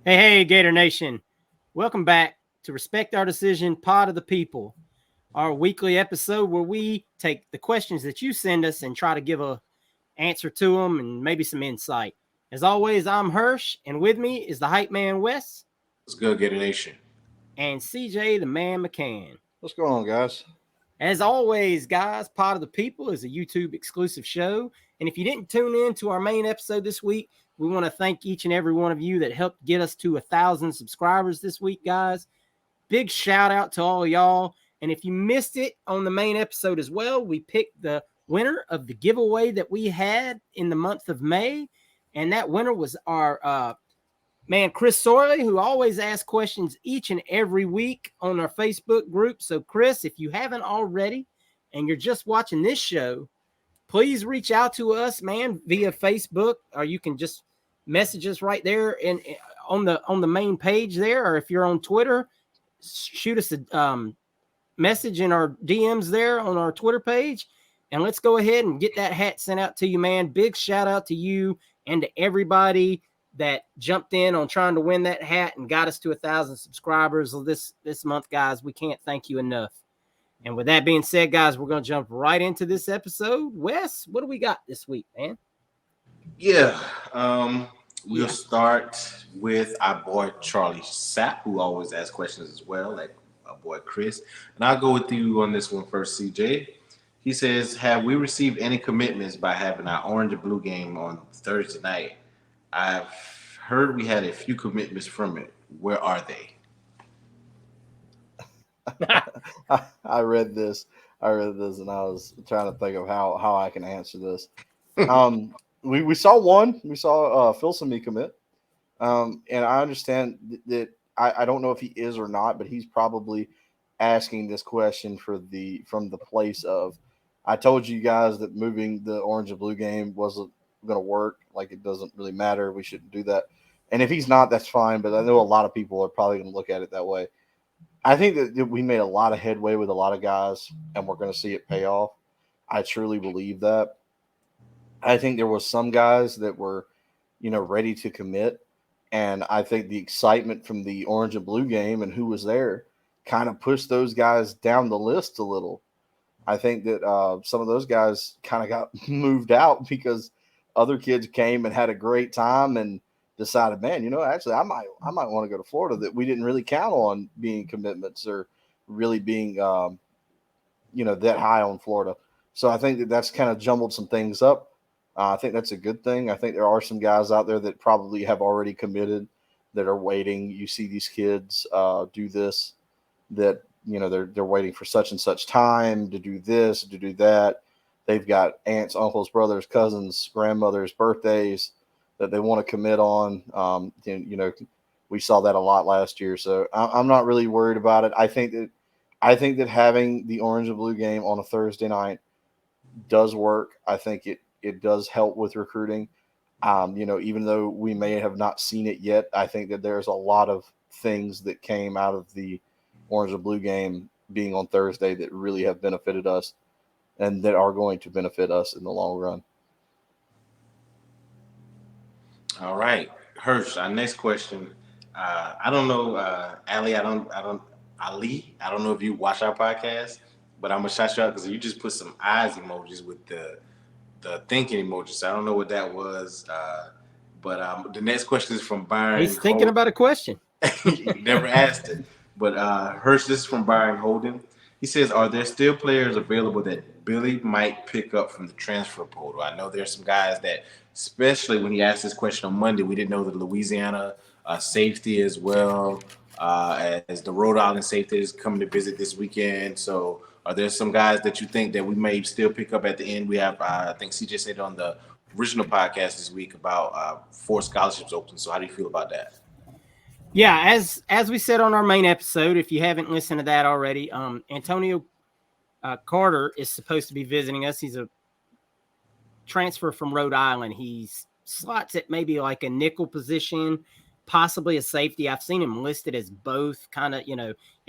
Hey, Gator Nation. Welcome back to Respect Our Decision Pod of the People, our weekly episode where we take the questions that you send us and try to give a answer to them and maybe some insight. As always, I'm Hirsch, and with me is the hype man Wes What's good, Gator Nation? and CJ the man McCann. What's going on, guys? As always, guys, Pod of the People is a YouTube exclusive show. And if you didn't tune in to our main episode this week, we want to thank each and every one of you that helped get us to 1,000 subscribers this week, guys. Big shout out to all of y'all. And if you missed it on the main episode as well, we picked the winner of the giveaway that we had in the month of May. And that winner was our man, Chris Sorley, who always asks questions each and every week on our Facebook group. So, Chris, if you haven't already and you're just watching this show, please reach out to us, man, via Facebook, or you can just message us right there on the main page there, or if you're on Twitter, shoot us a message in our DMs there on our Twitter page, and let's go ahead and get that hat sent out to you, man. Big shout out to you and to everybody that jumped in on trying to win that hat and got us to 1,000 subscribers this month, guys. We can't thank you enough. And with that being said, guys, we're going to jump right into this episode. Wes, what do we got this week, man? Yeah, we'll start with our boy Charlie Sapp, who always asks questions as well, like our boy Chris. And I'll go with you on this one first, CJ. He says, "Have we received any commitments by having our orange and blue game on Thursday night? I've heard we had a few commitments from it. Where are they?" I read this. And I was trying to think of how I can answer this. We saw one. We saw Phil Simi commit, and I understand that I don't know if he is or not, but he's probably asking this question from the place of, I told you guys that moving the orange and blue game wasn't going to work. Like, it doesn't really matter. We shouldn't do that. And if he's not, that's fine. But I know a lot of people are probably going to look at it that way. I think that we made a lot of headway with a lot of guys, and we're going to see it pay off. I truly believe that. I think there was some guys that were, ready to commit, and I think the excitement from the orange and blue game and who was there kind of pushed those guys down the list a little. I think that some of those guys kind of got moved out because other kids came and had a great time and decided, man, actually, I might want to go to Florida, that we didn't really count on being commitments or really being, that high on Florida. So I think that that's kind of jumbled some things up. I think that's a good thing. I think there are some guys out there that probably have already committed that are waiting. You see these kids do this, that, they're waiting for such and such time to do this, to do that. They've got aunts, uncles, brothers, cousins, grandmothers' birthdays that they want to commit on. We saw that a lot last year. So I'm not really worried about it. I think that having the orange and blue game on a Thursday night does work. I think it does help with recruiting. Even though we may have not seen it yet, I think that there's a lot of things that came out of the orange and blue game being on Thursday that really have benefited us and that are going to benefit us in the long run. All right, Hirsch. Our next question. I don't know, Ali. Ali. I don't know if you watch our podcast, but I'm gonna shout you out because you just put some eyes emojis with the thinking emoji. So I don't know what that was. But the next question is from Byron. He's thinking about a question. You never asked it. But Hirsch, this is from Byron Holden. He says, "Are there still players available that Billy might pick up from the transfer portal?" I know there's some guys that, especially when he asked this question on Monday, we didn't know the Louisiana safety as well as the Rhode Island safety is coming to visit this weekend. So are there some guys that you think that we may still pick up at the end? We have, I think CJ said on the original podcast this week about 4 scholarships open. So how do you feel about that? Yeah, as we said on our main episode, if you haven't listened to that already, Antonio Carter is supposed to be visiting us. He's a transfer from Rhode Island. He's slots at maybe like a nickel position, possibly a safety. I've seen him listed as both. Kind of,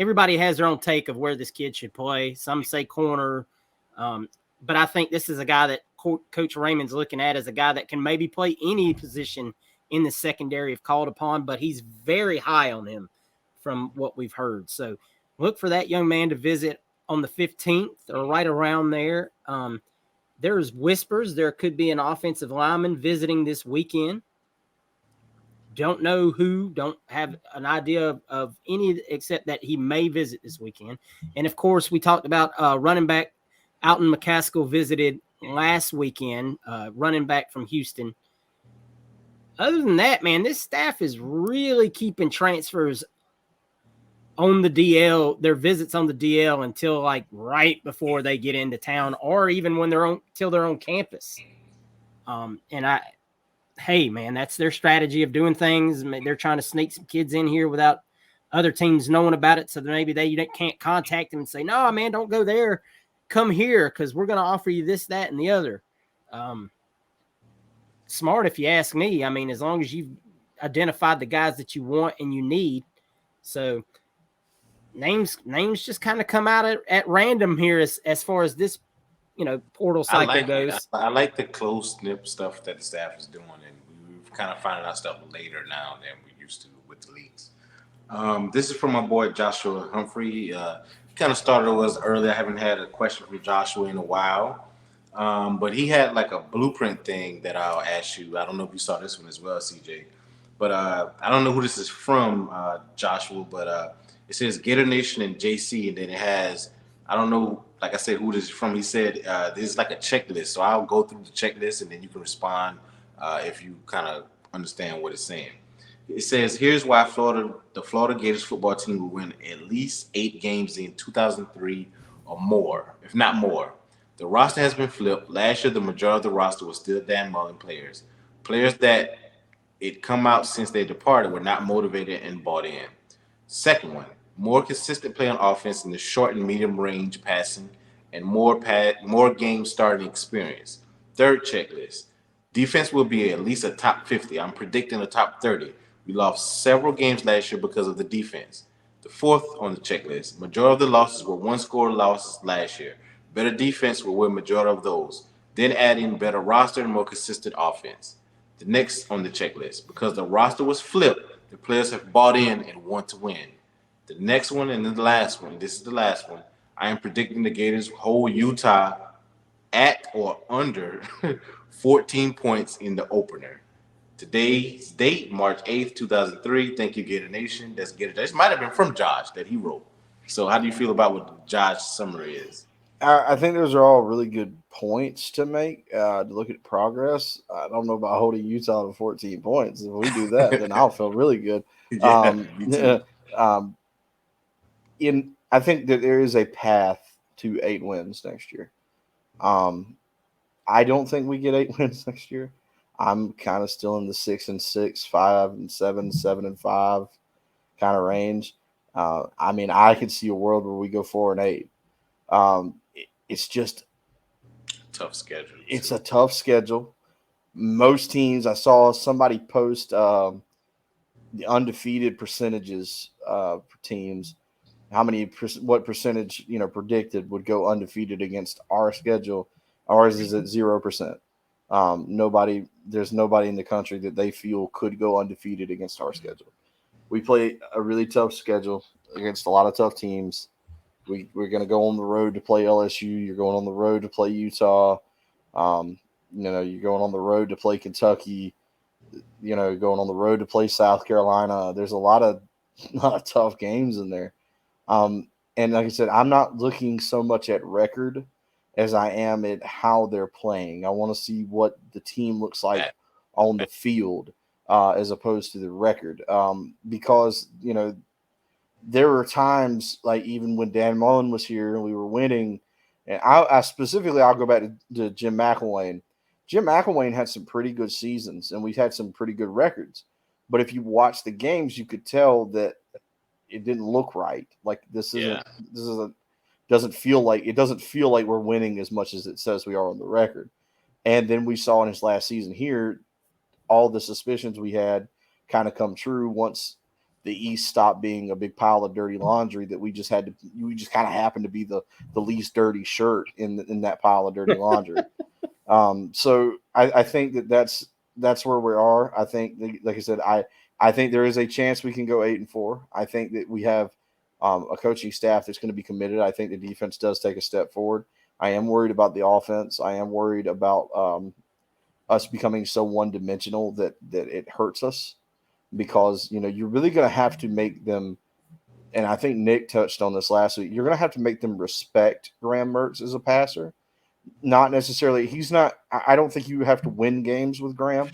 everybody has their own take of where this kid should play. Some say corner, but I think this is a guy that Coach Raymond's looking at as a guy that can maybe play any position in the secondary if called upon, but he's very high on him from what we've heard. So look for that young man to visit on the 15th or right around there. There's whispers there could be an offensive lineman visiting this weekend. Don't know who, don't have an idea of any except that he may visit this weekend. And of course, we talked about running back Alton McCaskill visited last weekend, running back from Houston. Other than that, man, this staff is really keeping transfers on the DL, their visits on the DL until like right before they get into town, or even when they're on till they're on campus. Hey, man, that's their strategy of doing things. They're trying to sneak some kids in here without other teams knowing about it. So maybe they can't contact them and say, no, man, don't go there. Come here because we're going to offer you this, that, and the other. Smart, if you ask me. I mean, as long as you've identified the guys that you want and you need. So names just kind of come out at random here as far as this, portal cycle goes. I like the close snip stuff that the staff is doing, and we've kind of finding out stuff later now than we used to with the leagues. This is from my boy Joshua Humphrey. Kind of started with us early. I haven't had a question from Joshua in a while, but he had like a blueprint thing that I'll ask you. I don't know if you saw this one as well, CJ, but I don't know who this is from, Joshua, but it says Gator Nation and JC, and then it has, I don't know, like I said, who this is from. He said this is like a checklist. So I'll go through the checklist, and then you can respond if you kind of understand what it's saying. It says, here's why the Florida Gators football team will win at least 8 games in 2003 or more, if not more. The roster has been flipped. Last year, the majority of the roster was still Dan Mullen players. Players that it come out since they departed were not motivated and bought in. Second one, more consistent play on offense in the short and medium range passing, and more game starting experience. Third checklist, defense will be at least a top 50. I'm predicting a top 30. We lost several games last year because of the defense. The fourth on the checklist, majority of the losses were one-score losses last year. Better defense will win majority of those. Then add in better roster and more consistent offense. The next on the checklist, because the roster was flipped, the players have bought in and want to win. The next one and then the last one, this is the last one. I am predicting the Gators hold Utah at or under 14 points in the opener. Today's date, March 8th, 2003. Thank you, Gator Nation. That's Gator. This might have been from Josh that he wrote. So how do you feel about what Josh's summary is? I think those are all really good points to make, to look at progress. I don't know about holding Utah to 14 points. If we do that, then I'll feel really good. Me too. I think that there is a path to 8 wins next year. I don't think we get 8 wins next year. I'm kind of still in the 6-6, 5-7, 7-5 kind of range. I could see a world where we go 4-8. It's just tough schedule. It's a tough schedule. Most teams, I saw somebody post the undefeated percentages for teams. What percentage predicted would go undefeated against our schedule. Ours is at 0%. There's nobody in the country that they feel could go undefeated against our schedule. We play a really tough schedule against a lot of tough teams. We're going to go on the road to play LSU. You're going on the road to play Utah. You're going on the road to play Kentucky. Going on the road to play South Carolina. There's a lot of tough games in there. And like I said, I'm not looking so much at record as I am at how they're playing. I want to see what the team looks like on the field as opposed to the record. Because, there were times, like even when Dan Mullen was here and we were winning, and I specifically, I'll go back to Jim McElwain. Jim McElwain had some pretty good seasons, and we've had some pretty good records. But if you watch the games, you could tell that it didn't look right. Like doesn't feel like we're winning as much as it says we are on the record. And then we saw in his last season here, all the suspicions we had kind of come true once the East stopped being a big pile of dirty laundry that we just kind of happened to be the least dirty shirt in that pile of dirty laundry. So I think that's that's where we are. I think, like I said, I think there is a chance we can go 8-4. I think that we have a coaching staff that's going to be committed. I think the defense does take a step forward. I am worried about the offense. I am worried about us becoming so one-dimensional that it hurts us, because you're really going to have to make them. And I think Nick touched on this last week. You're going to have to make them respect Graham Mertz as a passer. Not necessarily. He's not. I don't think you have to win games with Graham,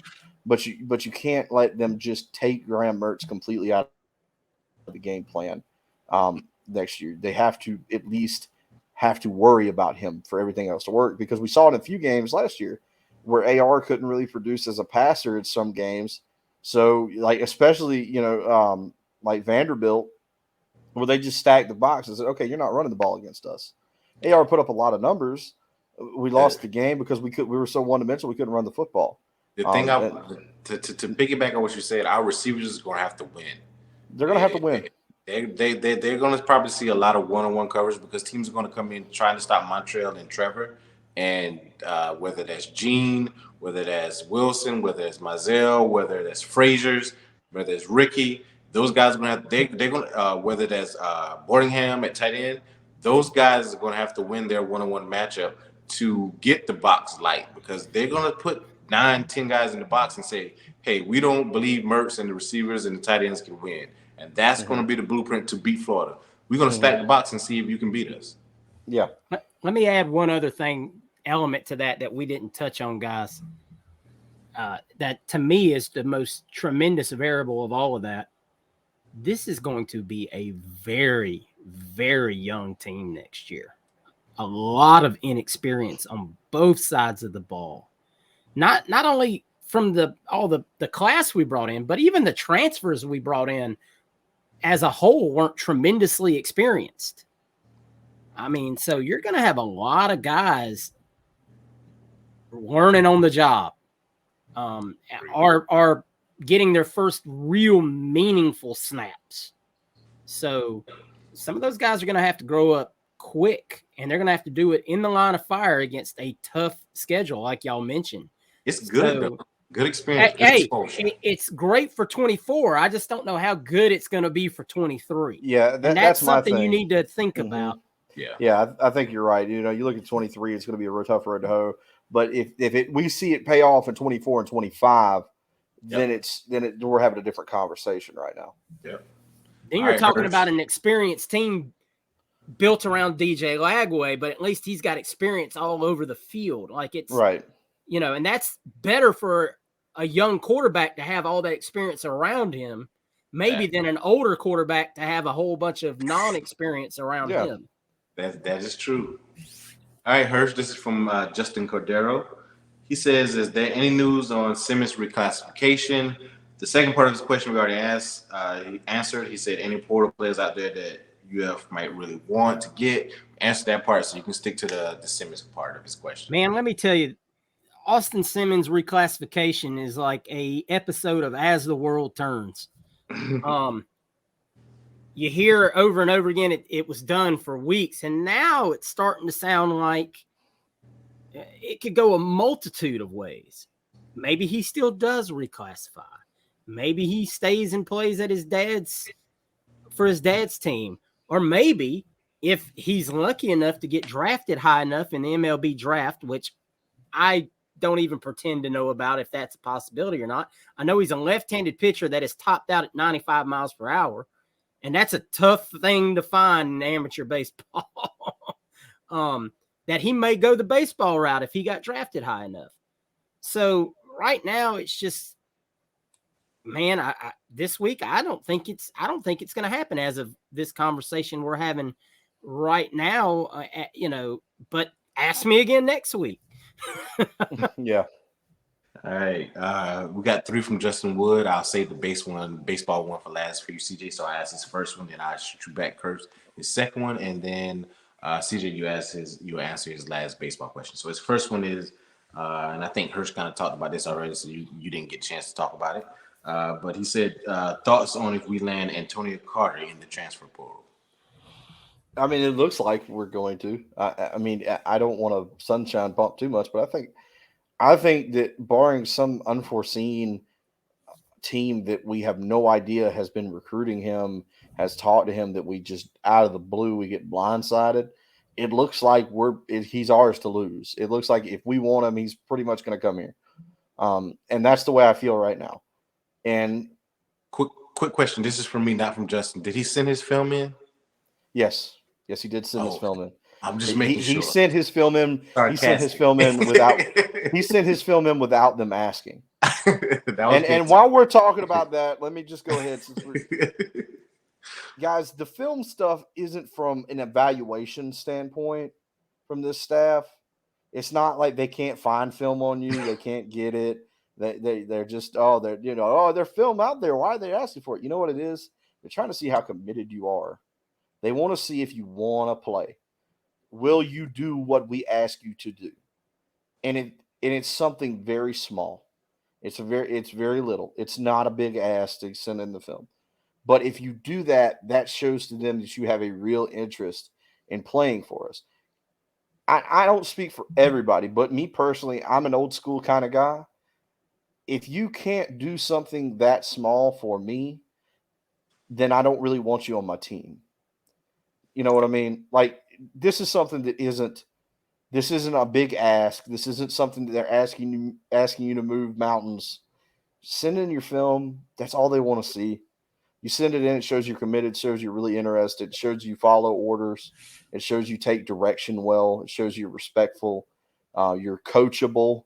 but you can't let them just take Graham Mertz completely out of the game plan next year. They have to at least have to worry about him for everything else to work, because we saw it in a few games last year where AR couldn't really produce as a passer in some games. So, like, especially like Vanderbilt, where they just stacked the box and said, okay, you're not running the ball against us. AR put up a lot of numbers. We lost the game because we were so one-dimensional we couldn't run the football. The thing to piggyback on what you said, our receivers are going to have to win. They're going to have to win. They're going to probably see a lot of one-on-one coverage, because teams are going to come in trying to stop Montreal and Trevor, and whether that's Gene, whether that's Wilson, whether it's Mizell, whether that's Frazier's, whether it's Ricky, those guys are going to have. They're going to whether that's Boardingham at tight end, those guys are going to have to win their one-on-one matchup to get the box light, because they're going to put 9-10 guys in the box and say, hey, we don't believe Mertz and the receivers and the tight ends can win. And that's going to be the blueprint to beat Florida. We're going to stack the box and see if you can beat us. Yeah. Let me add one other element to that we didn't touch on, guys. That to me is the most tremendous variable of all of that. This is going to be a very, very young team next year. A lot of inexperience on both sides of the ball. Not only from all the class we brought in, but even the transfers we brought in as a whole weren't tremendously experienced. I mean, so you're going to have a lot of guys learning on the job, are getting their first real meaningful snaps. So some of those guys are going to have to grow up quick, and they're going to have to do it in the line of fire against a tough schedule, like y'all mentioned. It's good. So, good experience. It's great for 24. I just don't know how good it's going to be for 23. Yeah, that's something my thing. you need to think about. Yeah, I think you're right. You look at 23, it's going to be a real tough road to hoe. But if we see it pay off in 24 and 25, then we're having a different conversation right now. Yeah. Then you're talking about an experienced team built around DJ Lagway, but at least he's got experience all over the field. Like it's right. And that's better for a young quarterback to have all that experience around him, maybe than an older quarterback to have a whole bunch of non-experience around him. That is true. All right, Hirsch, this is from Justin Cordero. He says, is there any news on Simmons reclassification? The second part of his question we already asked, he answered. He said, any portal players out there that UF might really want to get? Answer that part so you can stick to the Simmons part of his question. Man, let me tell you, Austin Simmons reclassification is like a episode of As the World Turns. You hear over and over again, it was done for weeks, and now it's starting to sound like it could go a multitude of ways. Maybe he still does reclassify. Maybe he stays and plays at his dad's team. Or maybe if he's lucky enough to get drafted high enough in the MLB draft, which I don't even pretend to know about if that's a possibility or not. I know he's a left-handed pitcher that is topped out at 95 miles per hour, and that's a tough thing to find in amateur baseball. That he may go the baseball route if he got drafted high enough. So right now it's just, man, I this week I don't think it's going to happen as of this conversation we're having right now. But ask me again next week. Yeah. All right. We got 3 from Justin Wood. I'll save the baseball one for last for you, CJ. So I asked his first one, then I shoot you back, Kurt, his second one, and then CJ, you answer his last baseball question. So his first one is, and I think Hirsch kind of talked about this already, so you didn't get a chance to talk about it. But he said, thoughts on if we land Antonio Carter in the transfer portal? I mean, it looks like we're going to. I mean, I don't want to sunshine pump too much, but I think I think that barring some unforeseen team that we have no idea has been recruiting him, has talked to him, that we just out of the blue we get blindsided. It looks like he's ours to lose. It looks like if we want him, he's pretty much going to come here, and that's the way I feel right now. And quick question. This is from me, not from Justin. Did he send his film in? Yes, he did send his film in. I'm just making sure. He sent his film in. He sent his film in without. He sent his film in without them asking. And while we're talking about that, let me just go ahead. Guys, the film stuff isn't from an evaluation standpoint from this staff. It's not like they can't find film on you. They can't get it. They're just, they're film out there. Why are they asking for it? You know what it is? They're trying to see how committed you are. They want to see if you want to play. Will you do what we ask you to do? And it's something very small. It's very little. It's not a big ask to send in the film. But if you do that, that shows to them that you have a real interest in playing for us. I don't speak for everybody, but me personally, I'm an old school kind of guy. If you can't do something that small for me, then I don't really want you on my team. You know what I mean? Like, this is something that isn't a big ask. This isn't something that they're asking you to move mountains. Send in your film. That's all they want to see. You send it in, it shows you're committed, shows you're really interested, shows you follow orders, it shows you take direction well, it shows you're respectful, you're coachable.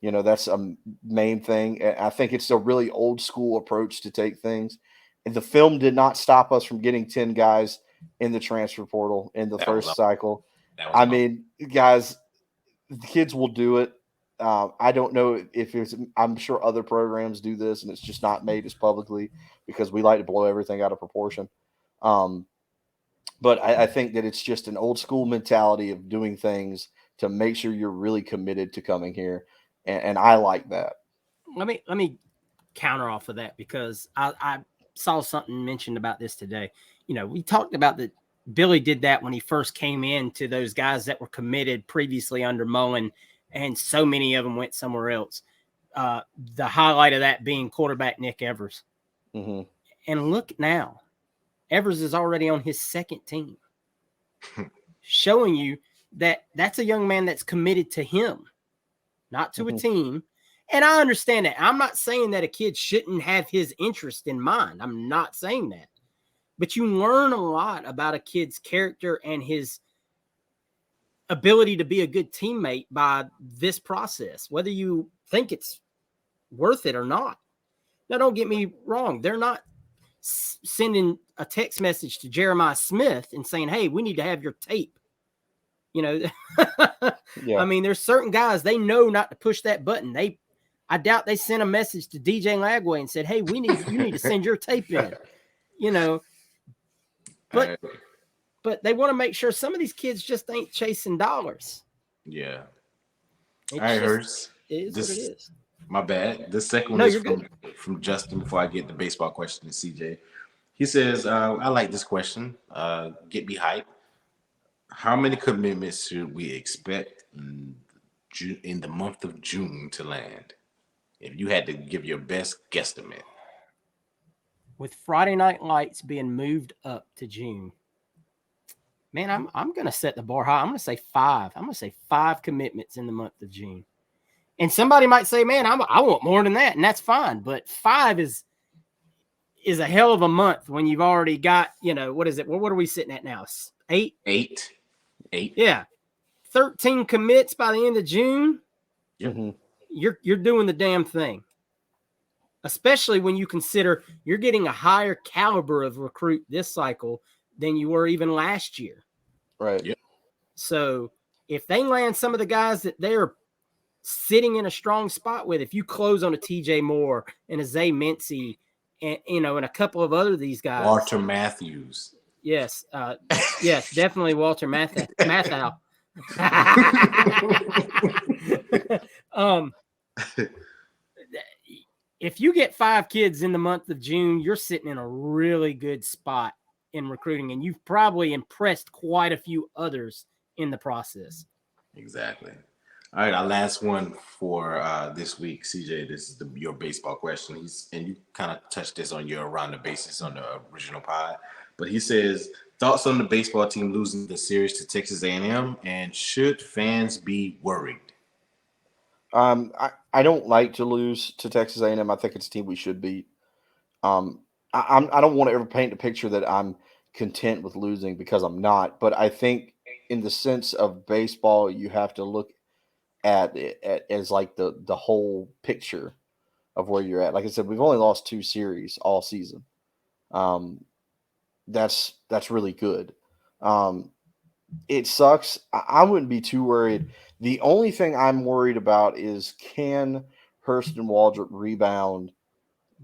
You know, that's a main thing. I think it's a really old school approach to take things. And the film did not stop us from getting 10 guys in the transfer portal in the first cycle. I mean, guys, the kids will do it. I don't know if I'm sure other programs do this and it's just not made as publicly because we like to blow everything out of proportion. But I think that it's just an old school mentality of doing things to make sure you're really committed to coming here. And I like that. Let me counter off of that because I saw something mentioned about this today. You know, we talked about that Billy did that when he first came in to those guys that were committed previously under Mullen, and so many of them went somewhere else. The highlight of that being quarterback Nick Evers. Mm-hmm. And look now, Evers is already on his second team, showing you that that's a young man that's committed to him, not to a team. And I understand that. I'm not saying that a kid shouldn't have his interest in mind. I'm not saying that. But you learn a lot about a kid's character and his ability to be a good teammate by this process, whether you think it's worth it or not. Now, don't get me wrong. They're not sending a text message to Jeremiah Smith and saying, hey, we need to have your tape. You know, yeah. I mean, there's certain guys, they know not to push that button. I doubt they sent a message to DJ Lagway and said, hey, you need to send your tape in, you know, but they want to make sure some of these kids just ain't chasing dollars. Yeah. All right, Hurst. It is what it is. My bad. The second one is from Justin before I get the baseball question to CJ. He says, I like this question. Get me hype. How many commitments should we expect in the month of June to land? If you had to give your best guesstimate. With Friday Night Lights being moved up to June, man, I'm going to set the bar high. I'm going to say 5. I'm going to say 5 commitments in the month of June. And somebody might say, man, I want more than that, and that's fine. But 5 is a hell of a month when you've already got, you know, what is it? Well, what are we sitting at now? 8? 8. Yeah. 13 commits by the end of June. Mm-hmm. You're doing the damn thing. Especially when you consider you're getting a higher caliber of recruit this cycle than you were even last year. Right. Yep. So if they land some of the guys that they're sitting in a strong spot with, if you close on a TJ Moore and a Zay Mincy and, you know, and a couple of other these guys. Walter Matthews. Yes. Yes, definitely Walter Matthau. If you get 5 kids in the month of June, you're sitting in a really good spot in recruiting, and you've probably impressed quite a few others in the process. Exactly. All right, our last one for this week, CJ. This is your baseball question. And you kind of touched this on your around the bases on the original pod, but he says thoughts on the baseball team losing the series to Texas A&M, and should fans be worried? I don't like to lose to Texas A&M. I think it's a team we should beat. I don't want to ever paint a picture that I'm content with losing, because I'm not. But I think in the sense of baseball, you have to look at it as like the whole picture of where you're at. Like I said, we've only lost 2 series all season. Um, that's really good. Um, it sucks. I wouldn't be too worried. The only thing I'm worried about is, can Hurston Waldrop rebound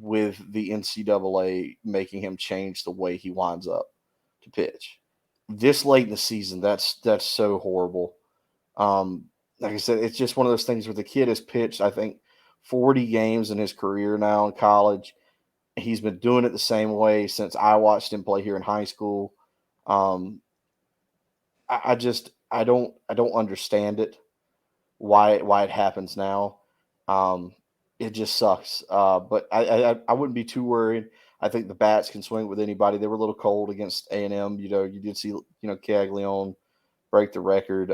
with the NCAA making him change the way he winds up to pitch this late in the season? That's so horrible. Like I said, it's just one of those things where the kid has pitched, I think, 40 games in his career now in college. He's been doing it the same way since I watched him play here in high school. Um, I don't understand it, why it happens now. Um, it just sucks. But I wouldn't be too worried. I think the bats can swing with anybody. They were a little cold against A&M. You did see Caglione break the record.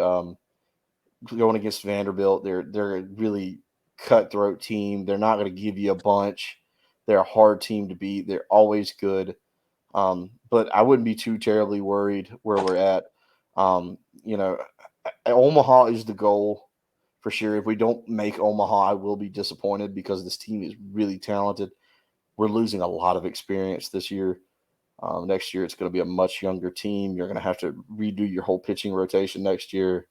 Going against Vanderbilt, they're a really cutthroat team. They're not going to give you a bunch. They're a hard team to beat. They're always good. But I wouldn't be too terribly worried where we're at. Um, you know, Omaha is the goal for sure. If we don't make Omaha, I will be disappointed, because this team is really talented. We're losing a lot of experience this year. Next year, it's going to be a much younger team. You're going to have to redo your whole pitching rotation next year.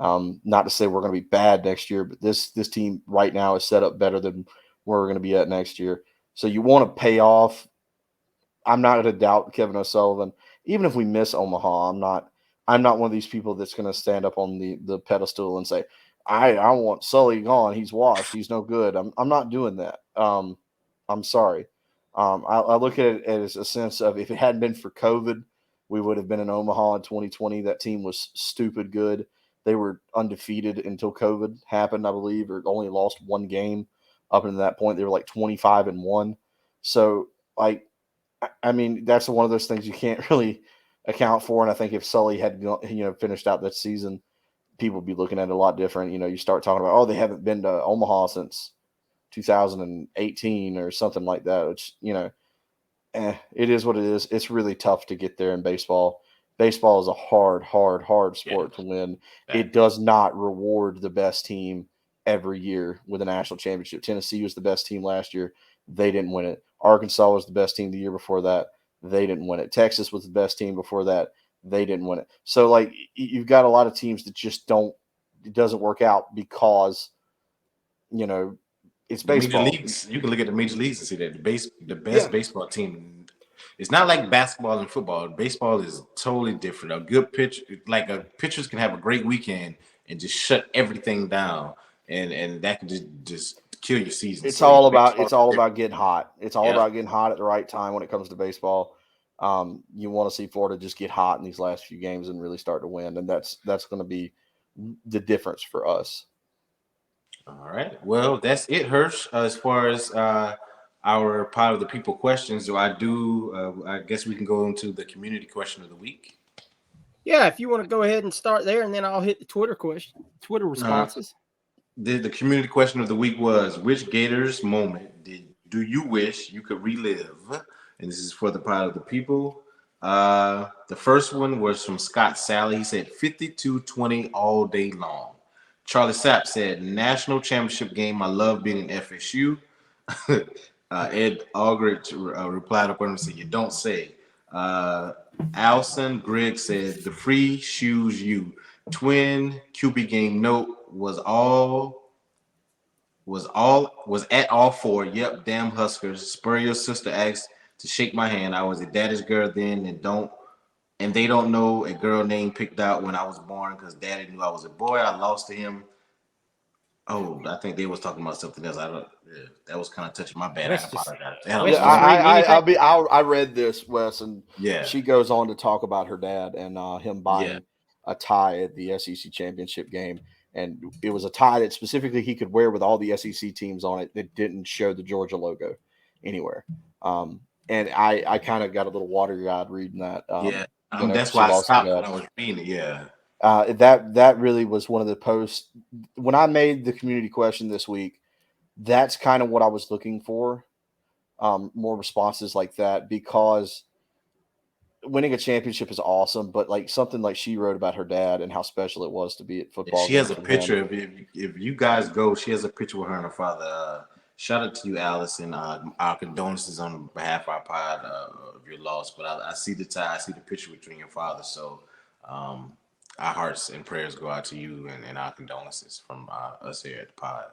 Not to say we're going to be bad next year, but this team right now is set up better than where we're going to be at next year. So you want to pay off. I'm not going to doubt Kevin O'Sullivan. Even if we miss Omaha, I'm not one of these people that's going to stand up on the pedestal and say, I want Sully gone. He's washed. He's no good. I'm not doing that. I'm sorry. I look at it as a sense of, if it hadn't been for COVID, we would have been in Omaha in 2020. That team was stupid good. They were undefeated until COVID happened, I believe, or only lost 1 game. Up until that point, they were like 25-1. So, like, I mean, that's one of those things you can't really account for. And I think if Sully had finished out that season, people would be looking at it a lot different. You start talking about, oh, they haven't been to Omaha since 2018 or something like that, which, it is what it is. It's really tough to get there in baseball. Baseball is a hard sport to win. It does not reward the best team every year with a national championship. Tennessee was the best team last year. They didn't win it. Arkansas was the best team the year before that. They didn't win it. Texas was the best team before that. They didn't win it. So, like, you've got a lot of teams that just it doesn't work out because, it's baseball. Major leagues, you can look at the major leagues and see that the best baseball team. It's not like basketball and football. Baseball is totally different. A good pitch, like pitchers can have a great weekend and just shut everything down, and that can just kill your season. It's all about getting hot. It's all about getting hot at the right time when it comes to baseball. You want to see Florida just get hot in these last few games and really start to win, and that's going to be the difference for us. All right. Well, that's it, Hirsch. As far as our Pod of the People questions, I guess we can go into the community question of the week. Yeah, if you want to go ahead and start there, and then I'll hit the Twitter responses. The community question of the week was, which Gators moment do you wish you could relive? And this is for the Pod of the People. The first one was from Scott Sally. He said 52-20 all day long. Charlie Sapp said, national championship game. I love being in FSU. Ed Aldrich replied up and said, you don't say. Alson Grigg said, the free shoes you. Twin QB game note was at all 4. Yep, damn Huskers. Spurrier sister asked to shake my hand. I was a daddy's girl then, and they don't know a girl name picked out when I was born because daddy knew I was a boy. I lost to him. Oh, I think they was talking about something else. That was kind of touching my bad. I apologize. I read this, Wes, and she goes on to talk about her dad and him buying a tie at the SEC championship game. and it was a tie that specifically he could wear with all the SEC teams on it that didn't show the Georgia logo anywhere. And I kind of got a little watery-eyed reading that. That's why I stopped when I was reading it. Yeah. That really was one of the posts when I made the community question this week. That's kind of what I was looking for, more responses like that, because winning a championship is awesome, but like something like she wrote about her dad and how special it was to be at football. She has a picture. If you guys go, she has a picture with her and her father. Shout out to you, Allison. Our condolences on behalf of our pod of your loss. But I see the tie. I see the picture with you and your father. So our hearts and prayers go out to you, and our condolences from us here at the pod.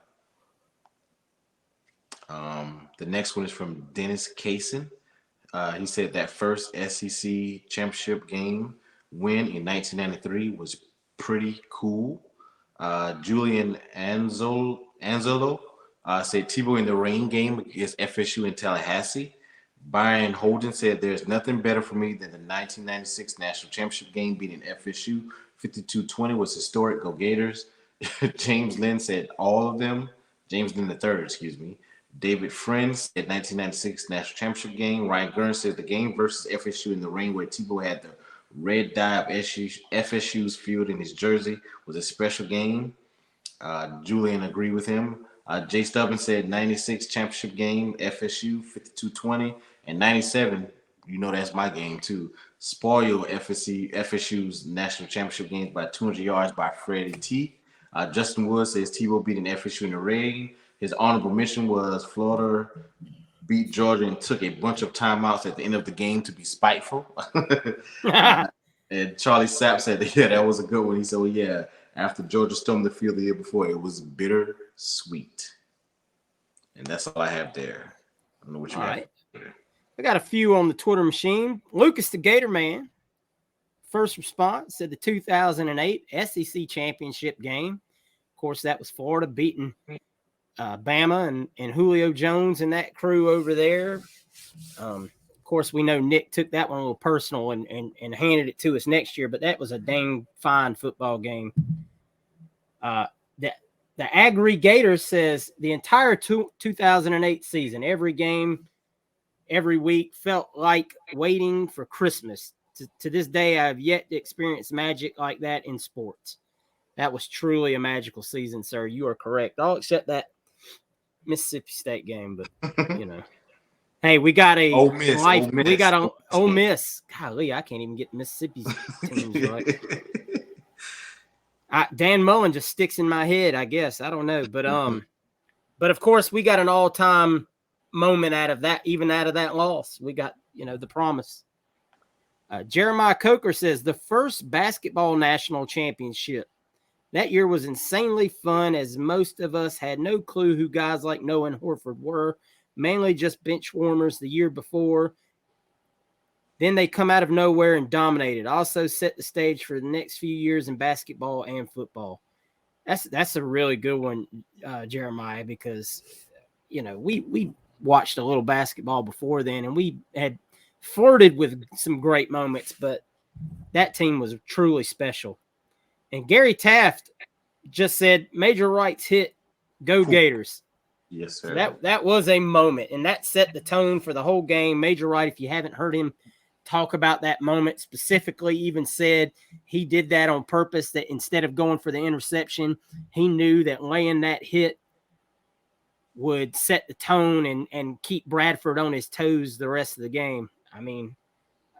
The next one is from Dennis Kaysen. He said that first SEC championship game win in 1993 was pretty cool. Julian Anzalo said Tebow in the rain game against FSU in Tallahassee. Byron Holden said there's nothing better for me than the 1996 national championship game beating FSU 52-20 was historic. Go Gators. James Lynn said all of them. James Lynn III, excuse me. David Friends said 1996 national championship game. Ryan Gurns says the game versus FSU in the rain where Tebow had the red dye of FSU's field in his jersey was a special game. Julian agreed with him. Jay Stubbins said 96 championship game, FSU 52-20, and 97, you know that's my game too. Spoil FSU's national championship games by 200 yards by Freddie T. Justin Woods says Tebow beating FSU in the rain. His honorable mention was Florida beat Georgia and took a bunch of timeouts at the end of the game to be spiteful. And Charlie Sapp said, yeah, that was a good one. He said, well, yeah, after Georgia stormed the field the year before, it was bitter sweet. And that's all I have there. I don't know what you got. Right. I got a few on the Twitter machine. Lucas the Gator Man, first response, said the 2008 SEC championship game. Of course, that was Florida beating Bama and Julio Jones and that crew over there. Of course, we know Nick took that one a little personal and handed it to us next year, but that was a dang fine football game. The aggregator says the entire 2008 season, every game, every week felt like waiting for Christmas. To this day, I have yet to experience magic like that in sports. That was truly a magical season, sir. You are correct. All except that Mississippi State game, but you know. Hey, we got a Ole Miss. We got a Ole Miss. Golly, I can't even get Mississippi's teams right. Dan Mullen just sticks in my head, I guess. I don't know, but of course we got an all-time moment out of that, even out of that loss. We got, the promise. Jeremiah Coker says the first basketball national championship. That year was insanely fun, as most of us had no clue who guys like Noah and Horford were, mainly just bench warmers the year before. Then they come out of nowhere and dominated. Also set the stage for the next few years in basketball and football. That's a really good one, Jeremiah, because, we watched a little basketball before then, and we had flirted with some great moments, but that team was truly special. And Gary Taft just said, Major Wright's hit, go Gators. Yes, sir. So that was a moment, and that set the tone for the whole game. Major Wright, if you haven't heard him talk about that moment specifically, even said he did that on purpose, that instead of going for the interception, he knew that laying that hit would set the tone and keep Bradford on his toes the rest of the game. I mean,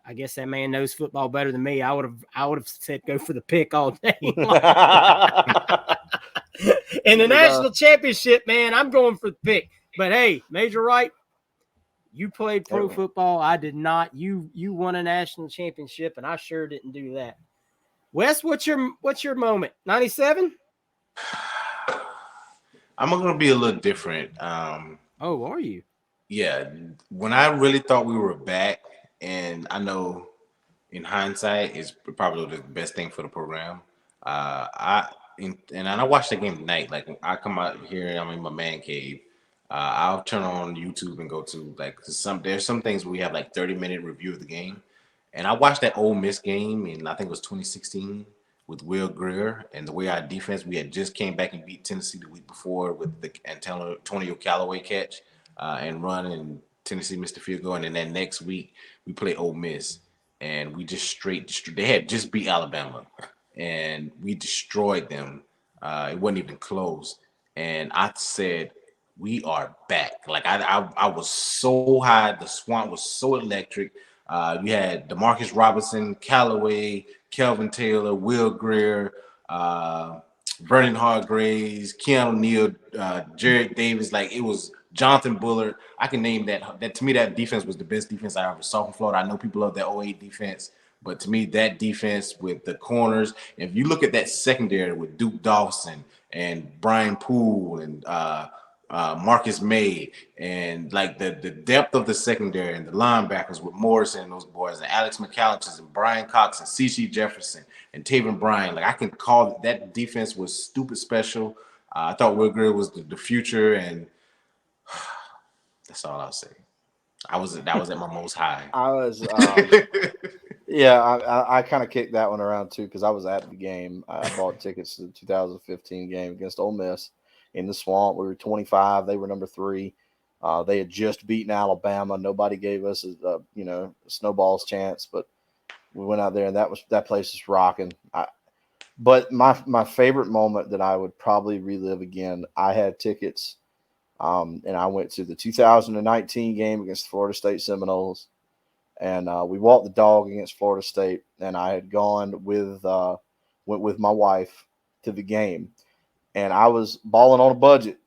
I guess that man knows football better than me. I would have said go for the pick all day. In the national championship, man, I'm going for the pick. But hey, Major Wright, you played pro football. I did not. You won a national championship, and I sure didn't do that. Wes, what's your moment? 97? I'm going to be a little different. Are you? Yeah. When I really thought we were back, and I know in hindsight is probably the best thing for the program. I watched the game tonight. Like I come out here, I'm in my man cave. I'll turn on YouTube and go to there's some things we have like 30-minute review of the game. And I watched that Ole Miss game in, I think it was 2016 with Will Greer and the way our defense, we had just came back and beat Tennessee the week before with the Antonio Callaway catch and run, and Tennessee missed the field goal. And then next week we play Ole Miss, and we just they had just beat Alabama, and we destroyed them. It wasn't even close. And I said, we are back. Like I was so high. The swamp was so electric. You had Demarcus Robinson, Callaway, Kelvin Taylor, Will Greer, Vernon Hargraves, Keanu Neal, Jared Davis. Like it was Jonathan Bullard. I can name that. That to me, that defense was the best defense I ever saw from Florida. I know people love that 08 defense, but to me, that defense with the corners, if you look at that secondary with Duke Dawson and Brian Poole and Marcus May, and like the depth of the secondary and the linebackers with Morrison and those boys, and Alex McAllister and Brian Cox and CeCe Jefferson and Taven Bryan, like I can call that defense was stupid special. I thought Will Greer was the future, and that's all I'll say. That was at my most high. I was, yeah, I kind of kicked that one around too because I was at the game. I bought tickets to the 2015 game against Ole Miss in the swamp. We were 25. They were number 3. They had just beaten Alabama. Nobody gave us a snowball's chance, but we went out there and that place was rocking. But my favorite moment that I would probably relive again, I had tickets, and I went to the 2019 game against the Florida State Seminoles, and we walked the dog against Florida State, and I had gone went with my wife to the game, and I was balling on a budget.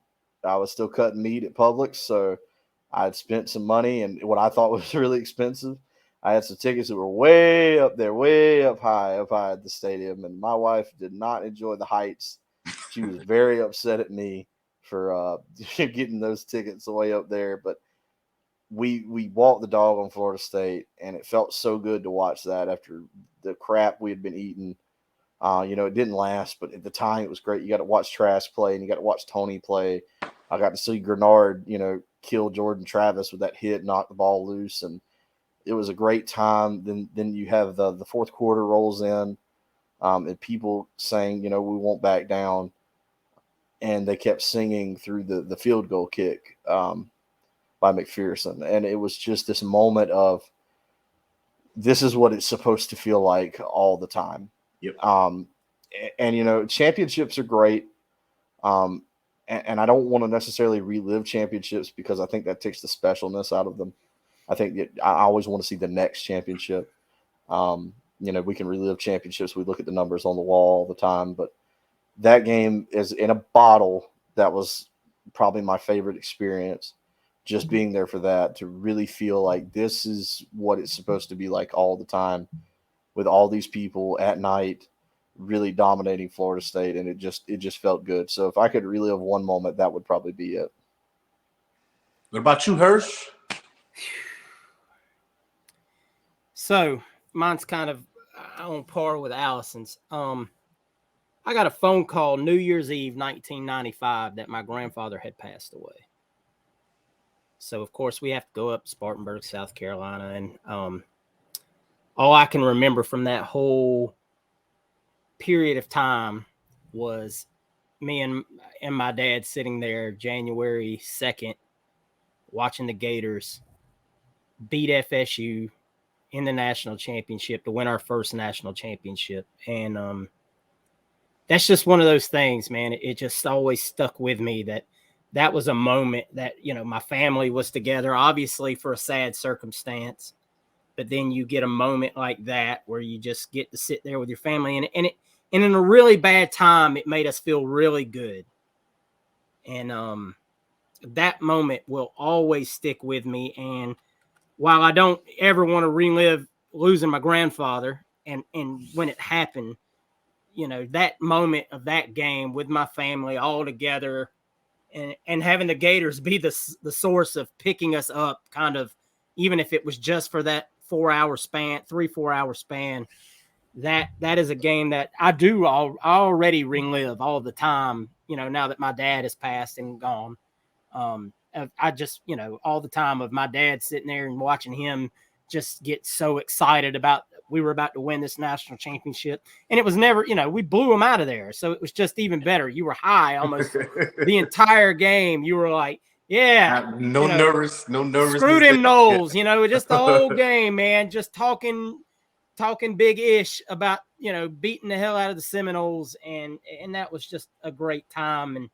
I was still cutting meat at Publix, so I had spent some money, and what I thought was really expensive. I had some tickets that were way up there, way up high at the stadium, and my wife did not enjoy the heights. She was very upset at me for getting those tickets way up there. But we walked the dog on Florida State, and it felt so good to watch that after the crap we had been eating. It didn't last, but at the time it was great. You got to watch Trask play, and you got to watch Tony play. I got to see Grenard, kill Jordan Travis with that hit, knock the ball loose, and it was a great time. Then you have the fourth quarter rolls in, and people saying, we won't back down. And they kept singing through the field goal kick by McPherson. And it was just this moment of this is what it's supposed to feel like all the time. Yep. And championships are great. And I don't want to necessarily relive championships because I think that takes the specialness out of them. I think that I always want to see the next championship. We can relive championships. We look at the numbers on the wall all the time, but that game is in a bottle. That was probably my favorite experience. Just being there for that, to really feel like this is what it's supposed to be like all the time, with all these people at night, really dominating Florida State, and it just felt good. So if I could relive one moment, that would probably be it. What about you, Hirsch? So mine's kind of on par with Allison's. I got a phone call New Year's Eve, 1995, that my grandfather had passed away. So of course we have to go up to Spartanburg, South Carolina, and all I can remember from that whole period of time was me and my dad sitting there January 2nd, watching the Gators beat FSU in the national championship to win our first national championship. And that's just one of those things, man. It just always stuck with me that was a moment that, my family was together, obviously for a sad circumstance, but then you get a moment like that where you just get to sit there with your family, and in a really bad time, it made us feel really good. And that moment will always stick with me. And while I don't ever want to relive losing my grandfather and when it happened, that moment of that game with my family all together and having the Gators be the source of picking us up, kind of, even if it was just for that 4 hour span, 3-4 hour span, that is a game that I already relive all the time, now that my dad has passed and gone. I just, all the time of my dad sitting there and watching him just get so excited about we were about to win this national championship. And it was never, we blew them out of there. So it was just even better. You were high almost the entire game. You were like, yeah. No nervous. Screw them Knowles, just the whole game, man. Just talking big-ish about, beating the hell out of the Seminoles. And that was just a great time. And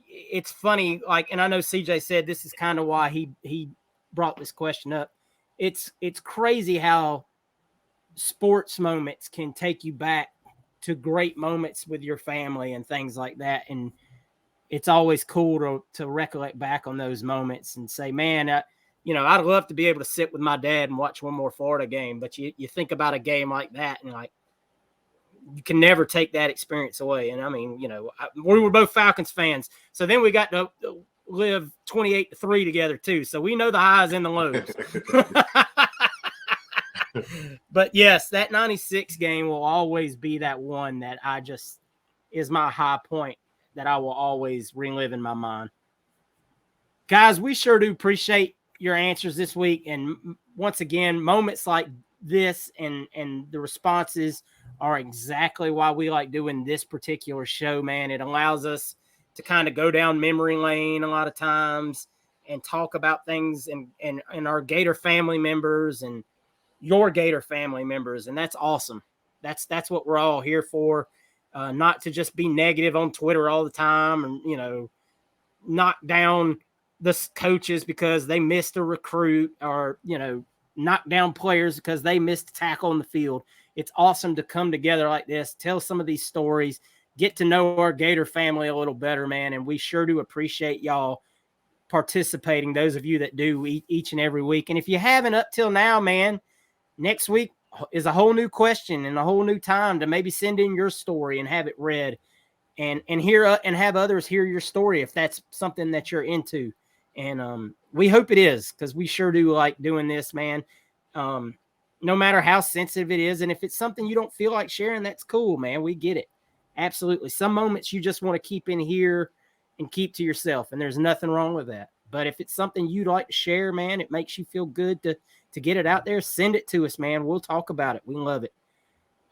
it's funny, and I know CJ said this is kind of why he brought this question up. It's crazy how sports moments can take you back to great moments with your family and things like that. And it's always cool to recollect back on those moments and say, man, I'd love to be able to sit with my dad and watch one more Florida game. But you think about a game like that and you can never take that experience away. And I mean, we were both Falcons fans. So then we got to live 28-3 together too. So we know the highs and the lows. But yes, that 96 game will always be that one that is my high point that I will always relive in my mind. Guys, we sure do appreciate your answers this week. And once again, moments like this and the responses are exactly why we like doing this particular show, man. It allows us to kind of go down memory lane a lot of times and talk about things and our Gator family members and your Gator family members. And that's awesome. That's what we're all here for. Not to just be negative on Twitter all the time and, knock down the coaches because they missed a recruit or, knock down players because they missed a tackle on the field. It's awesome to come together like this, tell some of these stories, get to know our Gator family a little better, man. And we sure do appreciate y'all participating, those of you that do each and every week. And if you haven't up till now, man, next week is a whole new question and a whole new time to maybe send in your story and have it read and hear and have others hear your story if that's something that you're into. And we hope it is, because we sure do like doing this, man. No matter how sensitive it is. And if it's something you don't feel like sharing, that's cool, man. We get it. Absolutely. Some moments you just want to keep in here and keep to yourself. And there's nothing wrong with that. But if it's something you'd like to share, man, it makes you feel good to get it out there, send it to us, man. We'll talk about it. We love it.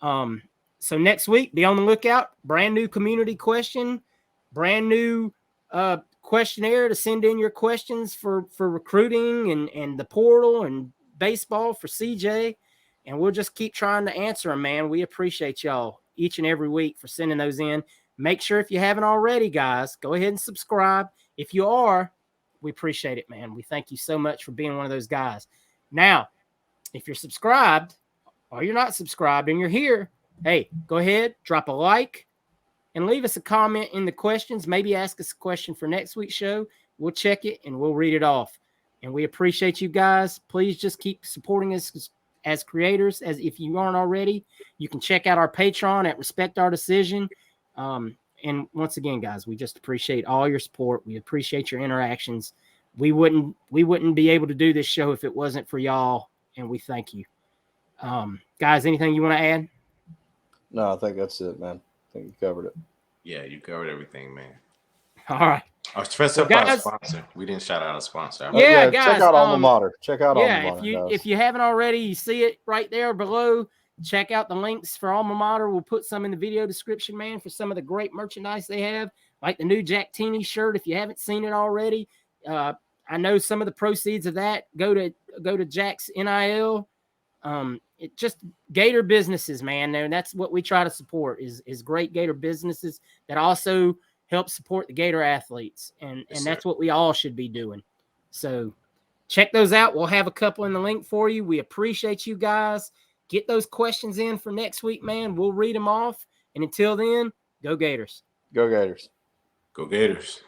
So next week, be on the lookout. Brand new community question, brand new questionnaire to send in your questions for recruiting and the portal and baseball for CJ. And we'll just keep trying to answer them, man. We appreciate y'all each and every week for sending those in. Make sure if you haven't already, guys, go ahead and subscribe. If you are, we appreciate it, man. We thank you so much for being one of those guys. Now, if you're subscribed or you're not subscribed and you're here, hey, go ahead, drop a like and leave us a comment in the questions. Maybe ask us a question for next week's show. We'll check it and we'll read it off. And we appreciate you guys. Please just keep supporting us as creators. As if you aren't already, you can check out our Patreon at Respect Our Decision. And once again, guys, we just appreciate all your support. We appreciate your interactions. We wouldn't be able to do this show if it wasn't for y'all, and we thank you. Guys, anything you want to add? No, I think that's it, man. I think you covered it. Yeah, you covered everything, man. All right. Our sponsor. We didn't shout out a sponsor. Yeah, guys. Check out Alma Mater. Check out Alma Mater. Yeah, if you haven't already, you see it right there below. Check out the links for Alma Mater. We'll put some in the video description, man, for some of the great merchandise they have, like the new Jack Teeny shirt. If you haven't seen it already, I know some of the proceeds of that go to Jack's NIL. It just Gator businesses, man. And that's what we try to support is great Gator businesses that also help support the Gator athletes. And that's what we all should be doing. So check those out. We'll have a couple in the link for you. We appreciate you guys. Get those questions in for next week, man. We'll read them off. And until then, go Gators. Go Gators. Go Gators.